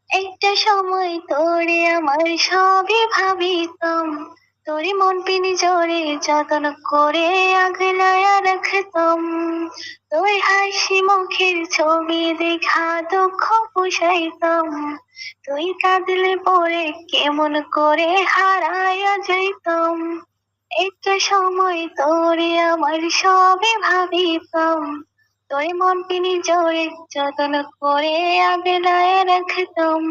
একটা সময় তোরে আমার সবই ভাবিতাম, তোরে মন পিঞ্জরে যত্ন করে আগলায়া রাখতাম। তোর হাসি মুখের ছবি দেখা দুঃখ পুষাইতাম, তুই কাঁদলে পরে কেমন করে হারায়া যাইতাম। একটা সময় তোরে আমার সবে ভাবিতাম, তোর মন পিঞ্জরে যত্ন করে আগলায় রাখতাম।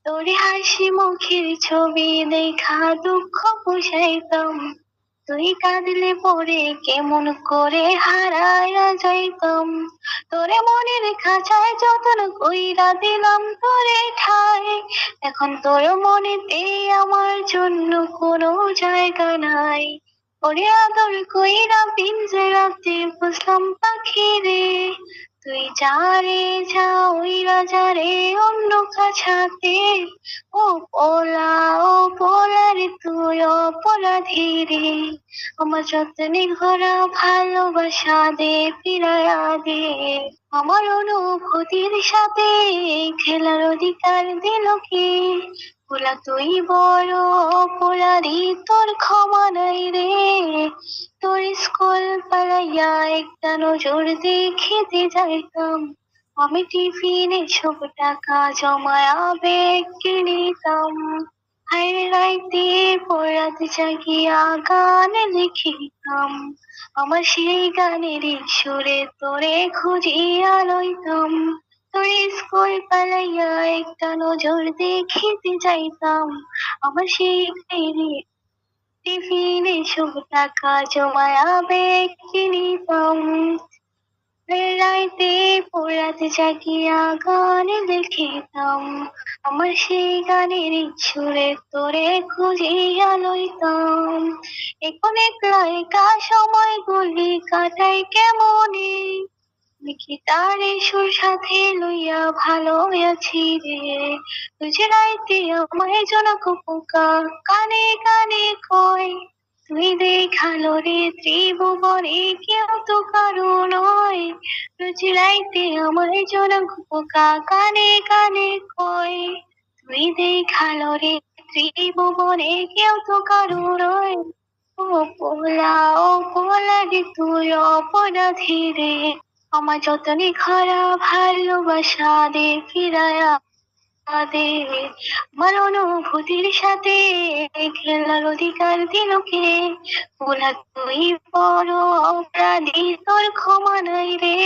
তোর হাসি মুখের ছবি দেখা দুঃখ বুঝাইতাম, তুই কাঁদলে পরে কেমন করে হারায়া যাইতাম। তোরে মনের খাঁচায় যতন কইরা দিলাম তোরে ঠাই, এখন তোর মনেতে আমার জন্য কোনো জায়গা নাই। ওরে আদর কইরা পিঞ্জরাতে বুঝলাম পাখি রে, তুই যা রে যা উইরা যা রে অন্য খাঁচাতে। ও পোলা ও পোলা রে তুই অপরাধী রে, আমার যতনে ভরা ভালোবাসা দে ফিরাইয়া দে। আমার অনুভূতির সাথে খেলার অধিকার দিল কে? পোলা তুই বড় অপরাধী, তোর ক্ষমা নাই রে। তোর স্কুল পালাইয়া একটা নজর দেখিতে যাইতাম, আমি টিফিনে সব টাকা জমায়া ব্যাগ কিনিতাম। হায় রাইতে পড়াতে জাগিয়া গান লিখিতাম, আমার সেই গানের সুরে তোরে খুঁজিয়া লইতাম। তোর স্কুল পালাইয়া একটা নজর দেখিতে যাইতাম, আমার সেই টিফিনে সব টাকা জমায়া ব্যাগ কিনিতাম। রাইতে পড়াতে জাগিয়া গান লিখিতাম, আমার সেই গানের সুরে তোরে খুঁজিয়া লইতাম। এখন একলা একা সময়গুলি কাটাই কেমনে, দেখি তারে সুর সাথে লইয়া ভালো আছি রে। তুই যে রাইতে আমায় জনক পোকা কানে কানে কয়, তুই দেখালো রে ত্রিভুবনে কেউ তো কারো নয়। তুই যে রাইতে আমায় জনক পোকা কানে কানে কয়, তুই দেখালো রে ত্রিভুবনে কেউ তো কারো নয়। ও পোলা ও পোলা রে তুই অপরাধী রে, আমার যতনে খরা ভালোবাসা দে ফিরায়া দে। আমার অনুভূতির সাথে খেলার অধিকার দিল কে? বলা তুই বড় অপরাধী, তোর ক্ষমা নাই রে।